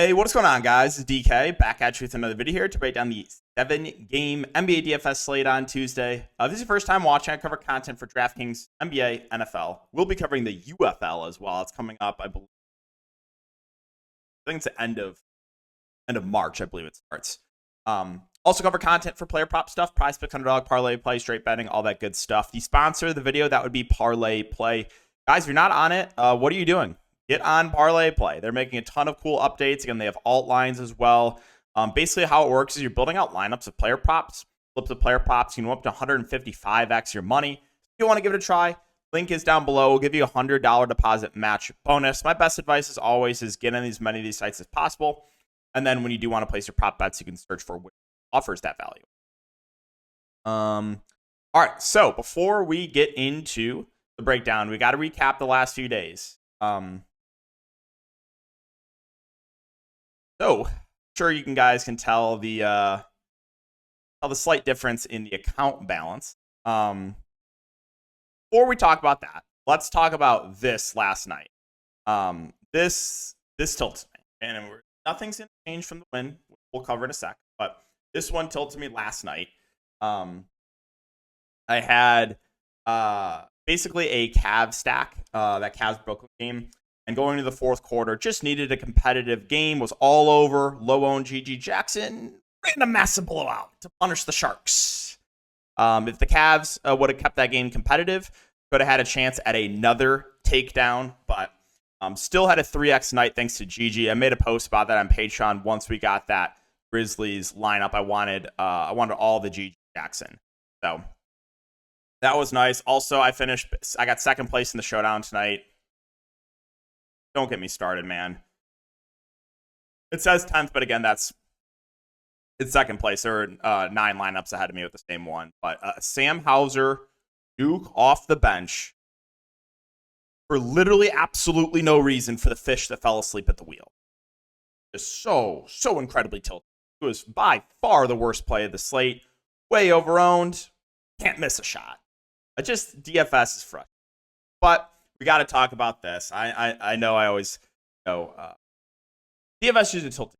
Hey, what's going on, guys? It's DK back at you with another video here to break down the 7-game NBA DFS slate on Tuesday. If this is your first time watching, I cover content for Draftkings, NBA, NFL. We'll be covering the UFL as well. It's coming up, I believe. I think it's the end of March, I believe it starts. Also cover content for player prop stuff, prize picks, underdog, parlay play, straight betting, all that good stuff. The sponsor of the video, that would be Parlay Play. Guys, if you're not on it, what are you doing? Get on Parlay Play. They're making a ton of cool updates. Again, they have alt lines as well. Basically, how it works is you're building out lineups of player props, flips of player props. You can go up to 155x your money. If you want to give it a try, link is down below. We'll give you a $100 deposit match bonus. My best advice, as always, is get on as many of these sites as possible. And then when you do want to place your prop bets, you can search for which offers that value. All right, so before we get into the breakdown, we got to recap the last few days. So, I'm sure you guys can tell the slight difference in the account balance. Before we talk about that, let's talk about this last night. This tilts me, and nothing's going to change from the win. We'll cover in a sec, but this one tilted me last night. I had basically a Cavs stack, that Cavs Brooklyn game. And going into the fourth quarter, just needed a competitive game, was all over. Low-owned G.G. Jackson ran a massive blowout to punish the Sharks. If the Cavs would have kept that game competitive, could have had a chance at another takedown, but still had a 3x night thanks to G.G. I made a post about that on Patreon once we got that Grizzlies lineup. I wanted all the G.G. Jackson. So that was nice. Also, I got second place in the showdown tonight. Don't get me started, man. It says 10th, but again, it's second place. There are 9 lineups ahead of me with the same one. But Sam Hauser, Duke off the bench for literally absolutely no reason for the fish that fell asleep at the wheel. Just so incredibly tilted. It was by far the worst play of the slate. Way overowned. Can't miss a shot. DFS is frustrating. But we got to talk about this. I know I always know DFS usually tilted.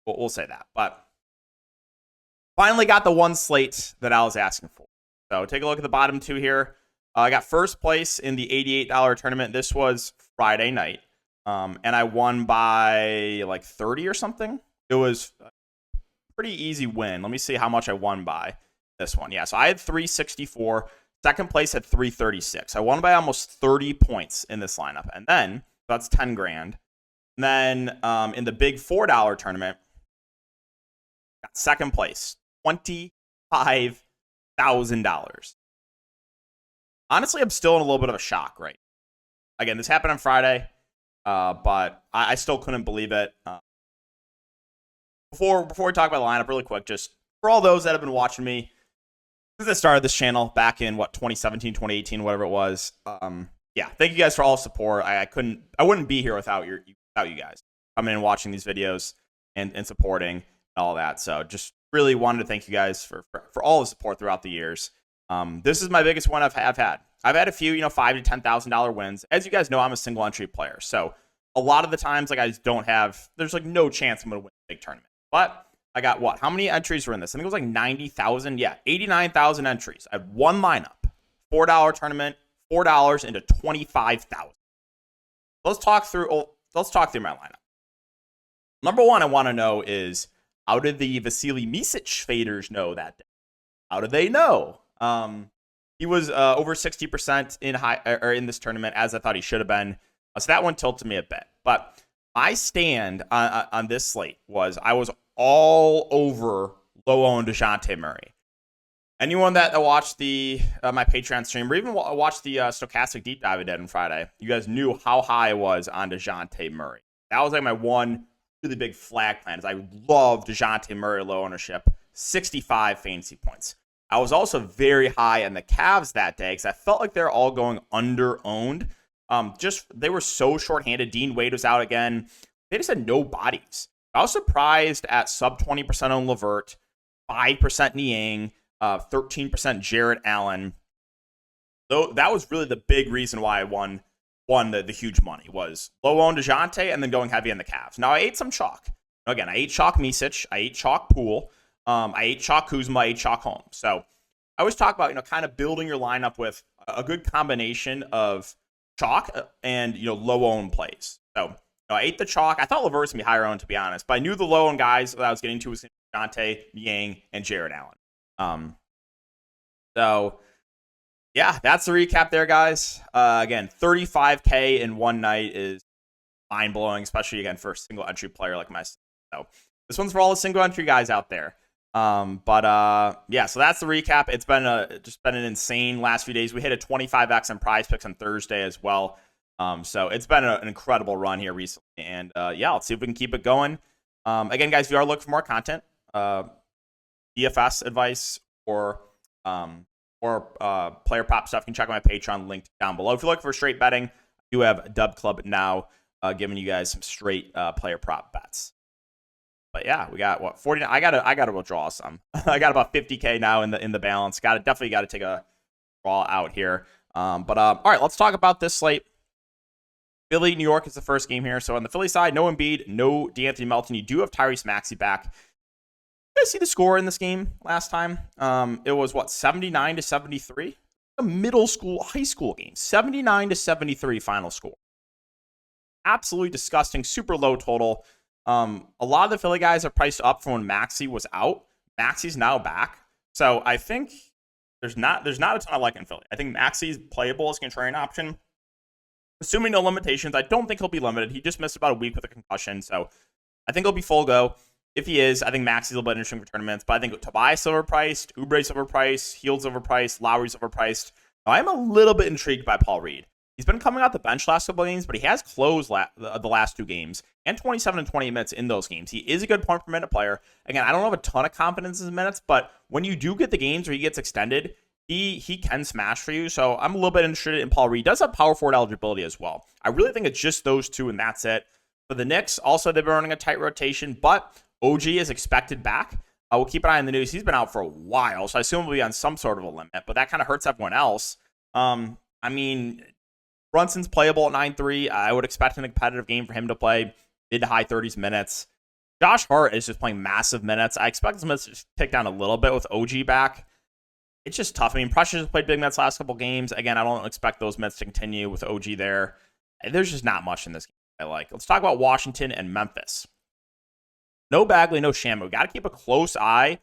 We'll say that. But finally got the one slate that I was asking for. So take a look at the bottom two here. I got first place in the $88 tournament. This was Friday night. And I won by like 30 or something. It was a pretty easy win. Let me see how much I won by this one. Yeah, so I had 364. Second place at 336. I won by almost 30 points in this lineup. And then, that's 10 grand. And then in the big $4 tournament, got second place, $25,000. Honestly, I'm still in a little bit of a shock, right? Again, this happened on Friday, but I still couldn't believe it. Before we talk about the lineup, really quick, just for all those that have been watching me since I started this channel back in 2017, 2018, whatever it was. Yeah, thank you guys for all the support. I wouldn't be here without you guys coming and watching these videos and supporting and all that. So just really wanted to thank you guys for all the support throughout the years. This is my biggest one I've had. I've had a few, $5,000 to $10,000 wins. As you guys know, I'm a single entry player, so a lot of the times, like, I just don't have. There's like no chance I'm gonna win a big tournament, but I got what? How many entries were in this? I think it was like 90,000. Yeah, 89,000 entries. I had one lineup, $4 tournament, $4 into 25,000. Let's talk through my lineup. Number one, I want to know is how did the Vasily Micic faders know that day? How did they know? He was over 60% in this tournament, as I thought he should have been. So that one tilted me a bit. But my stand on this slate was I was all over low-owned DeJounte Murray. Anyone that watched my Patreon stream or even watched the stochastic deep dive I did on Friday, you guys knew how high I was on DeJounte Murray. That was like my one really big flag plan. Is I love DeJounte Murray low ownership, 65 fantasy points. I was also very high on the Cavs that day because I felt like they're all going under-owned. They were so shorthanded. Dean Wade was out again. They just had no bodies. I was surprised at sub 20% on LeVert, 5% Niang, 13% Jarrett Allen. Though that was really the big reason why I won the huge money was low on DeJounte and then going heavy on the Cavs. Now I ate some chalk. Again, I ate chalk Misic, I ate chalk Poole, I ate chalk Kuzma, I ate chalk Holmes. So I always talk about, kind of building your lineup with a good combination of chalk and, low owned plays. So I ate the chalk. I thought LeVert was going to be higher owned, to be honest, but I knew the low owned guys that I was getting to was Dejounte, Yang, and Jared Allen. So yeah, that's the recap there, guys. Again, 35K in one night is mind blowing, especially again for a single entry player like myself. So this one's for all the single entry guys out there. Yeah, so that's the recap. It's been just been an insane last few days. We hit a 25x on Prize Picks on Thursday as well. So it's been an incredible run here recently, and yeah, let's see if we can keep it going. Again, guys, if you are looking for more content, DFS advice or player prop stuff, you can check out my Patreon linked down below. If you're looking for straight betting, I do have Dub Club now, giving you guys some straight player prop bets. But yeah, we got 49. I gotta withdraw some. I got about 50K now in the balance. Definitely got to take a draw out here. All right, let's talk about this slate. Philly, New York is the first game here. So on the Philly side, no Embiid, no D'Anthony Melton. You do have Tyrese Maxey back. You guys see the score in this game last time? It was 79-73. A high school game, 79-73 final score. Absolutely disgusting, super low total. A lot of the Philly guys are priced up from when Maxey was out. Maxey's now back. So I think there's not a ton I like in Philly. I think Maxey's playable as a contrarian option. Assuming no limitations, I don't think he'll be limited. He just missed about a week with a concussion, so I think he'll be full go. If he is, I think Maxey's a little bit interesting for tournaments, but I think Tobias overpriced, Oubre's overpriced, Hield's overpriced, Lowry's overpriced. Now, I'm a little bit intrigued by Paul Reed. He's been coming out the bench last couple of games, but he has closed the last two games and 27 and 20 minutes in those games. He is a good point per minute player. Again, I don't have a ton of confidence in his minutes, but when you do get the games where he gets extended, he can smash for you. So I'm a little bit interested in Paul Reed. He does have power forward eligibility as well. I really think it's just those two, and that's it. For the Knicks, also they've been running a tight rotation, but OG is expected back. We'll keep an eye on the news. He's been out for a while, so I assume he'll be on some sort of a limit, but that kind of hurts everyone else. I mean, Brunson's playable at 9-3. I would expect in a competitive game for him to play mid to high 30s minutes. Josh Hart is just playing massive minutes. I expect his minutes to tick down a little bit with OG back. It's just tough. I mean, Precious has played big minutes last couple games. Again, I don't expect those minutes to continue with OG there. There's just not much in this game I like. Let's talk about Washington and Memphis. No Bagley, no Shamu. We got to keep a close eye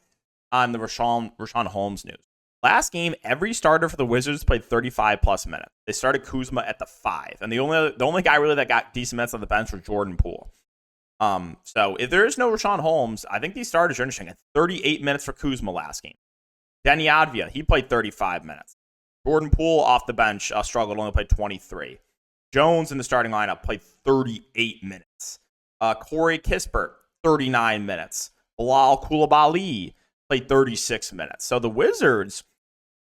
on the Rashawn Holmes news. Last game, every starter for the Wizards played 35-plus minutes. They started Kuzma at the 5. And the only guy really that got decent minutes on the bench was Jordan Poole. So if there is no Rashawn Holmes, I think these starters are interesting. At 38 minutes for Kuzma last game. Denny Advia, he played 35 minutes. Jordan Poole off the bench struggled, only played 23. Jones in the starting lineup played 38 minutes. Corey Kispert, 39 minutes. Bilal Coulibaly played 36 minutes. So the Wizards,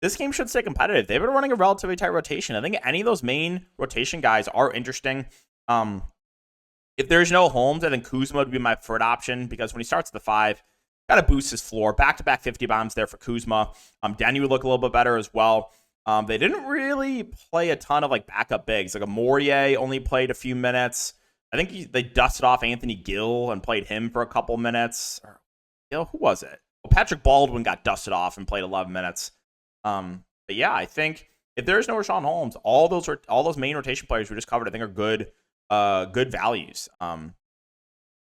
this game should stay competitive. They've been running a relatively tight rotation. I think any of those main rotation guys are interesting. If there's no Holmes, I think Kuzma would be my preferred option because when he starts at the 5, got to boost his floor. Back-to-back 50 bombs there for Kuzma. Denny would look a little bit better as well. They didn't really play a ton of backup bigs. Like a Mourier only played a few minutes. I think they dusted off Anthony Gill and played him for a couple minutes. Who was it? Well, Patrick Baldwin got dusted off and played 11 minutes. But yeah, I think if there's no Rashawn Holmes, all those main rotation players we just covered, I think are good values.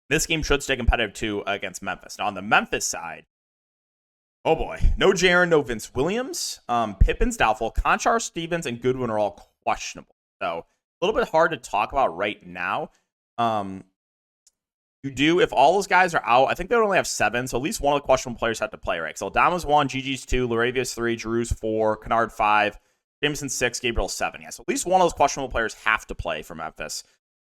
This game should stay competitive, too, against Memphis. Now, on the Memphis side, oh, boy. No Jaren, no Vince Williams. Pippen's doubtful. Conchar, Stevens, and Goodwin are all questionable. So, a little bit hard to talk about right now. If all those guys are out, I think they would only have 7, so at least one of the questionable players have to play, right? So, Aldama's 1, Gigi's 2, Laravia's 3, Drew's 4, Kennard 5, Jameson 6, Gabriel 7. Yeah, so at least one of those questionable players have to play for Memphis.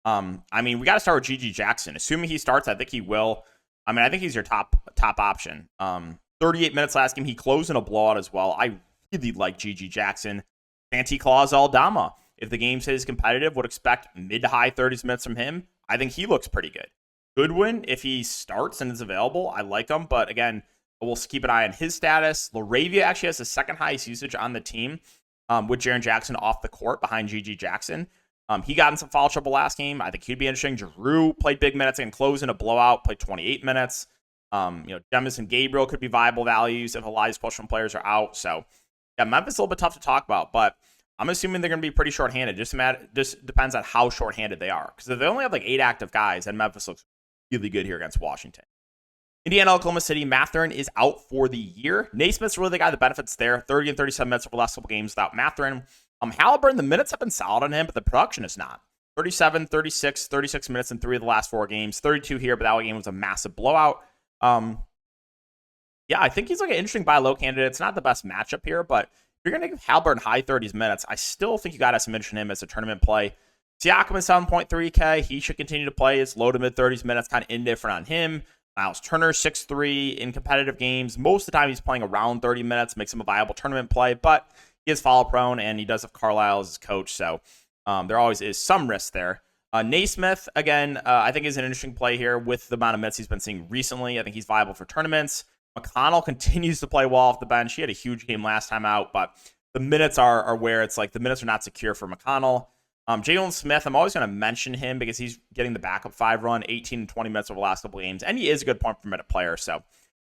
I mean, we got to start with Gigi Jackson. Assuming he starts, I think he will. I mean, I think he's your top option. 38 minutes last game. He closed in a blowout as well. I really like Gigi Jackson. Santi Claus Aldama. If the game stays competitive, would expect mid to high 30s minutes from him. I think he looks pretty good. Goodwin, if he starts and is available, I like him. But again, we'll keep an eye on his status. Laravia actually has the second highest usage on the team with Jaren Jackson off the court behind Gigi Jackson. He got in some foul trouble last game. I think he'd be interesting. Drew played big minutes and closed in a blowout, played 28 minutes. Demis and Gabriel could be viable values if a lot of these questionable players are out. So, yeah, Memphis is a little bit tough to talk about, but I'm assuming they're going to be pretty shorthanded. Just depends on how shorthanded they are. Because if they only have like 8 active guys, then Memphis looks really good here against Washington. Indiana, Oklahoma City, Mathurin is out for the year. Naismith's really the guy that benefits there. 30 and 37 minutes over the last couple games without Mathurin. Halliburton, the minutes have been solid on him, but the production is not. 37, 36 minutes in 3 of the last 4 games. 32 here, but that game was a massive blowout. Yeah, I think he's like an interesting buy low candidate. It's not the best matchup here, but if you're going to give Halliburton high 30s minutes, I still think you got to have some interest in him as a tournament play. Siakam is 7.3K. He should continue to play his low to mid 30s minutes, kind of indifferent on him. Miles Turner, 6'3", in competitive games. Most of the time he's playing around 30 minutes, makes him a viable tournament play, but he is foul prone, and he does have Carlisle as his coach, so there always is some risk there. Naismith, again, I think is an interesting play here with the amount of minutes he's been seeing recently. I think he's viable for tournaments. McConnell continues to play well off the bench. He had a huge game last time out, but the minutes are where it's like the minutes are not secure for McConnell. Jalen Smith, I'm always going to mention him because he's getting the backup 5 run, 18 and 20 minutes over the last couple games, and he is a good point per minute player, so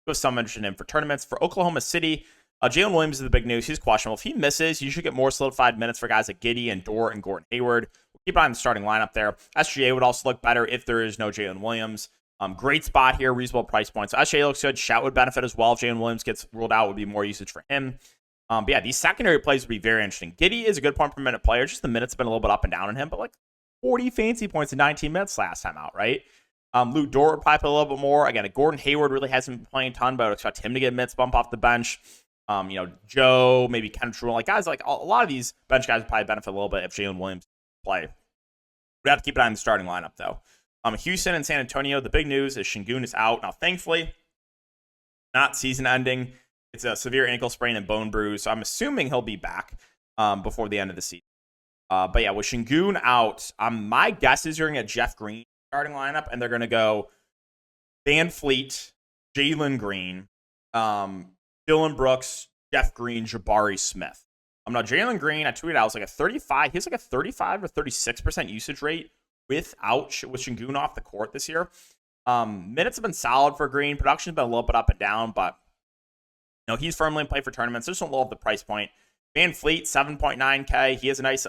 with some interest in him for tournaments. For Oklahoma City, Jalen Williams is the big news. He's questionable. If he misses, you should get more solidified minutes for guys like Giddey and Dort and Gordon Hayward. We'll keep an eye on the starting lineup there. SGA would also look better if there is no Jalen Williams. Great spot here, reasonable price point. So SGA looks good. Shout would benefit as well. If Jalen Williams gets ruled out, would be more usage for him. But yeah, these secondary plays would be very interesting. Giddey is a good point per minute player. Just the minutes have been a little bit up and down on him, but like 40 fancy points in 19 minutes last time out, right? Lou Dort would probably play a little bit more. Again, Gordon Hayward really hasn't been playing a ton, but I would expect him to get minutes bump off the bench. Joe, maybe Ken True, like guys like a lot of these bench guys would probably benefit a little bit if Jalen Williams play. We have to keep an eye on the starting lineup though. Houston and San Antonio, the big news is Şengün is out. Now, thankfully, not season ending. It's a severe ankle sprain and bone bruise, so I'm assuming he'll be back before the end of the season. But yeah, with Şengün out, my guess is you're going to get Jeff Green starting lineup, and they're going to go Van Fleet, Jalen Green, Dylan Brooks, Jeff Green, Jabari Smith. Now, Jalen Green, I tweeted out, was like a 35. He has like a 35 or 36% usage rate with Şengün off the court this year. Minutes have been solid for Green. Production's been a little bit up and down, but he's firmly in play for tournaments. Just don't love the price point. Van Fleet, 7.9K. He has a nice,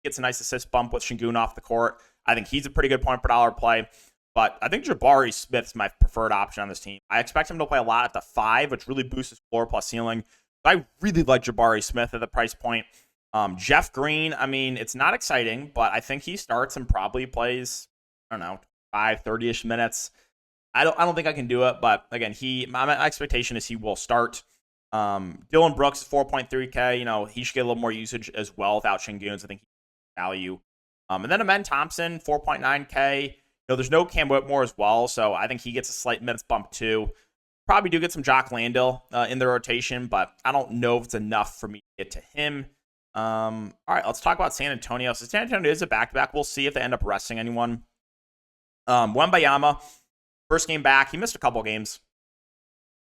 gets a nice assist bump with Şengün off the court. I think he's a pretty good point per dollar play. But I think Jabari Smith's my preferred option on this team. I expect him to play a lot at the 5, which really boosts his floor plus ceiling. I really like Jabari Smith at the price point. Jeff Green, I mean, it's not exciting, but I think he starts and probably plays, 30-ish minutes. I don't think I can do it, but again, my expectation is he will start. Dylan Brooks, 4.3K. He should get a little more usage as well without Şengün. I think he's value. And then Amen Thompson, 4.9K. There's no Cam Whitmore as well, so I think he gets a slight minutes bump too. Probably do get some Jock Landale in the rotation, but I don't know if it's enough for me to get to him. All right, let's talk about San Antonio. So San Antonio is a back-to-back. We'll see if they end up resting anyone. Wembanyama, first game back. He missed a couple games.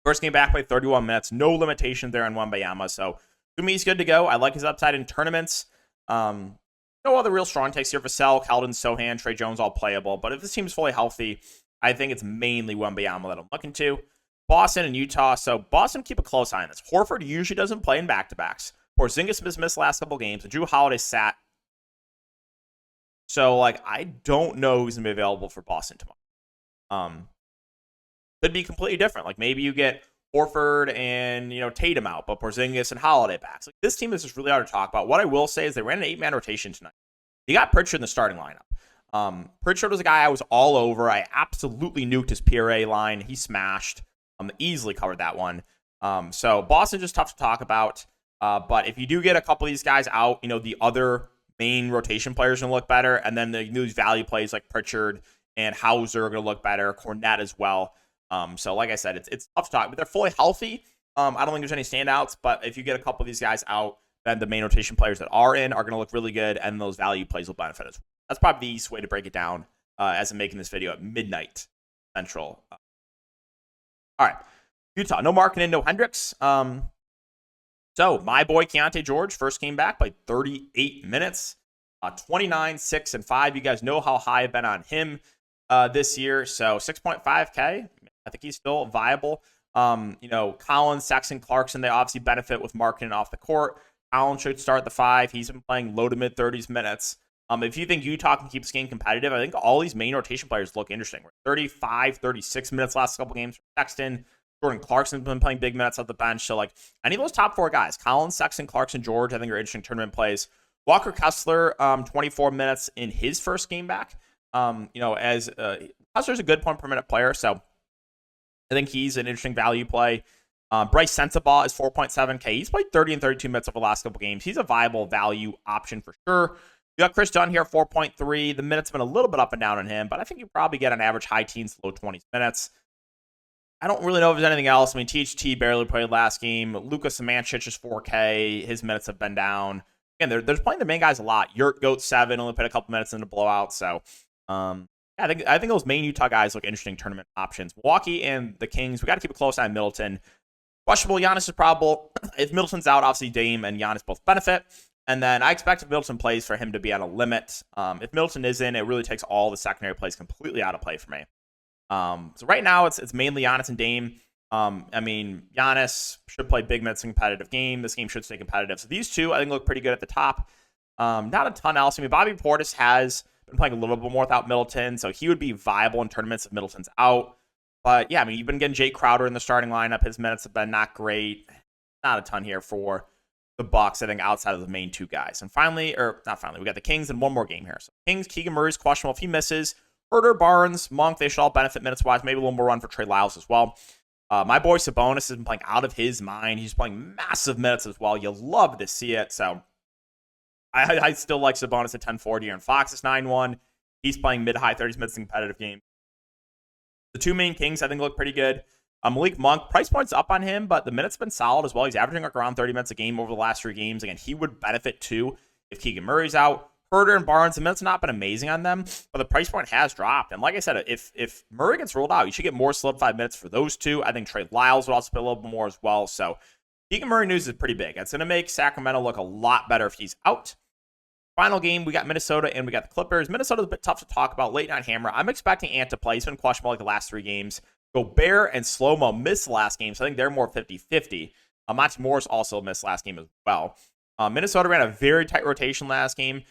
First game back, played 31 minutes. No limitations there on Wembanyama, so to me, he's good to go. I like his upside in tournaments. No other real strong takes here. Vassell, Keldon, Sohan, Trey Jones, all playable. But if this team's fully healthy, I think it's mainly Wembanyama that I'm looking to. Boston and Utah. So Boston, keep a close eye on this. Horford usually doesn't play in back-to-backs. Porzingis has missed the last couple games. And Drew Holiday sat. So, I don't know who's going to be available for Boston tomorrow. Could be completely different. Maybe you get Horford and, Tatum out, but Porzingis and Holiday backs. This team is just really hard to talk about. What I will say is they ran an 8-man rotation tonight. You got Pritchard in the starting lineup. Pritchard was a guy I was all over. I absolutely nuked his PRA line. He smashed. Easily covered that one. So Boston just tough to talk about. But if you do get a couple of these guys out, the other main rotation players are going to look better. And then the new value plays like Pritchard and Hauser are going to look better. Cornette as well. So like I said, it's tough to talk. But they're fully healthy. I don't think there's any standouts. But if you get a couple of these guys out, then the main rotation players that are in are going to look really good. And those value plays will benefit us. That's probably the easiest way to break it down as I'm making this video at midnight Central. All right. Utah, no Markkanen, no Hendricks. So my boy Keontae George first came back, played 38 minutes. 29, 6, and 5. You guys know how high I've been on him this year. So 6.5K, I think he's still viable. Collins, Sexton, Clarkson, they obviously benefit with marketing off the court. Collins should start the 5. He's been playing low to mid 30s minutes. If you think Utah can keep this game competitive, I think all these main rotation players look interesting. 35, 36 minutes last couple games for Sexton. Jordan Clarkson's been playing big minutes off the bench. So, any of those top 4 guys, Collins, Sexton, Clarkson, George, I think are interesting tournament plays. Walker Kessler, 24 minutes in his first game back. As Kessler's a good point per minute player, so I think he's an interesting value play. Bryce Sensabaugh is 4.7K. He's played 30 and 32 minutes over the last couple games. He's a viable value option for sure. You got Chris Dunn here, 4.3. The minutes have been a little bit up and down on him, but I think you probably get an average high teens, low 20s minutes. I don't really know if there's anything else. I mean, THT barely played last game. Luka Samancic is 4K. His minutes have been down. Again, they're playing the main guys a lot. Yurt Goat 7 only played a couple minutes in the blowout. So, I think those main Utah guys look interesting tournament options. Milwaukee and the Kings, we got to keep a close eye on Middleton. Questionable. Giannis is probable. If Middleton's out, obviously Dame and Giannis both benefit. And then I expect if Middleton plays for him to be on a limit. If Middleton is in, it really takes all the secondary plays completely out of play for me. So right now it's mainly Giannis and Dame. Giannis should play big minutes in a competitive game. This game should stay competitive. So these two, I think, look pretty good at the top. Not a ton else. Bobby Portis has been playing a little bit more without Middleton, so he would be viable in tournaments if Middleton's out. But yeah, you've been getting Jay Crowder in the starting lineup. His minutes have been not great. Not a ton here for the Bucks, I think, outside of the main 2 guys. And we got the Kings and one more game here. So Kings, Keegan Murray's questionable. If he misses, Herter, Barnes, Monk, they should all benefit minutes-wise. Maybe a little more run for Trey Lyles as well. My boy Sabonis has been playing out of his mind. He's playing massive minutes as well. You love to see it. So I still like Sabonis at 1040 and Fox is 9-1. He's playing mid-high 30s minutes in competitive game. The 2 main Kings, I think, look pretty good. Malik Monk, price point's up on him, but the minutes have been solid as well. He's averaging around 30 minutes a game over the last 3 games. Again, he would benefit too if Keegan Murray's out. Herter and Barnes, the minutes have not been amazing on them, but the price point has dropped. And like I said, if Murray gets ruled out, you should get more solidified minutes for those 2. I think Trey Lyles would also play a little bit more as well. So Keegan Murray news is pretty big. It's going to make Sacramento look a lot better if he's out. Final game, we got Minnesota and we got the Clippers. Minnesota's a bit tough to talk about. Late night hammer. I'm expecting Ant to play. He's been questionable the last 3 games. Gobert and Slow-Mo missed the last game, so I think they're more 50-50. Monty Morris also missed last game as well. Minnesota ran a very tight rotation last game.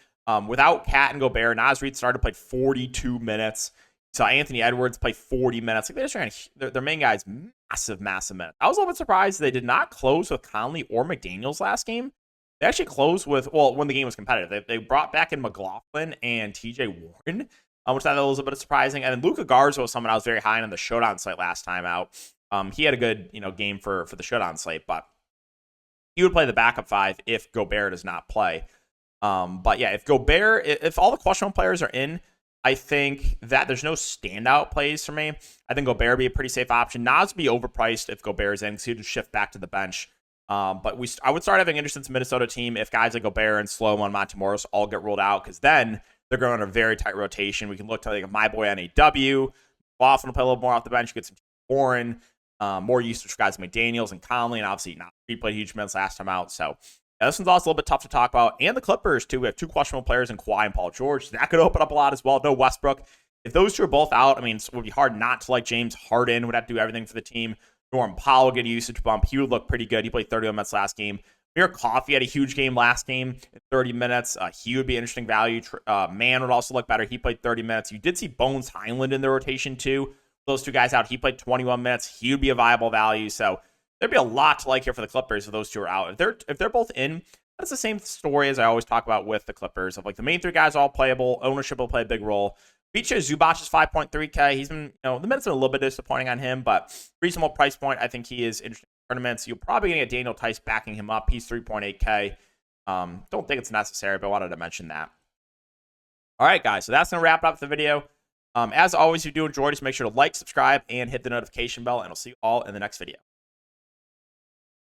Without Cat and Gobert, Naz Reid started, played 42 minutes. So Anthony Edwards played 40 minutes. They just ran their main guys massive minutes. I was a little bit surprised they did not close with Conley or McDaniels last game. They actually closed with, when the game was competitive. They brought back in McLaughlin and TJ Warren, which I thought was a bit surprising. And then Luka Garza was someone I was very high on the Showdown slate last time out. He had a good game for the Showdown slate, but he would play the backup 5 if Gobert does not play. But yeah, if all the questionable players are in, I think that there's no standout plays for me. I think Gobert would be a pretty safe option. Nas would be overpriced if Gobert is in because he would just shift back to the bench. But I would start having interest in the Minnesota team if guys like Gobert and Slow-Mo and Monty Morris all get ruled out, because then they're going on a very tight rotation. We can look to my boy NAW. Often play a little more off the bench. You get some Warren, more usage for guys like McDaniels and Conley, and obviously not played huge minutes last time out. So this one's also a little bit tough to talk about. And the Clippers, too. We have 2 questionable players in Kawhi and Paul George. That could open up a lot as well. No Westbrook. If those 2 are both out, it would be hard not to like James Harden. Would have to do everything for the team. Norm Powell would get a usage bump. He would look pretty good. He played 31 minutes last game. Amir Coffey had a huge game last game at 30 minutes. He would be an interesting value. Man would also look better. He played 30 minutes. You did see Bones Highland in the rotation, too. Those 2 guys out. He played 21 minutes. He would be a viable value. So there'd be a lot to like here for the Clippers if those 2 are out. If they're both in, that's the same story as I always talk about with the Clippers. Of the main 3 guys all playable. Ownership will play a big role. Vicha Zubac is 5.3K. He's been, the minutes are a little bit disappointing on him, but reasonable price point. I think he is interesting in tournaments. You're probably going to get Daniel Tice backing him up. He's 3.8K. Don't think it's necessary, but I wanted to mention that. All right, guys. So that's going to wrap up the video. As always, if you do enjoy, just make sure to like, subscribe, and hit the notification bell, and I'll see you all in the next video.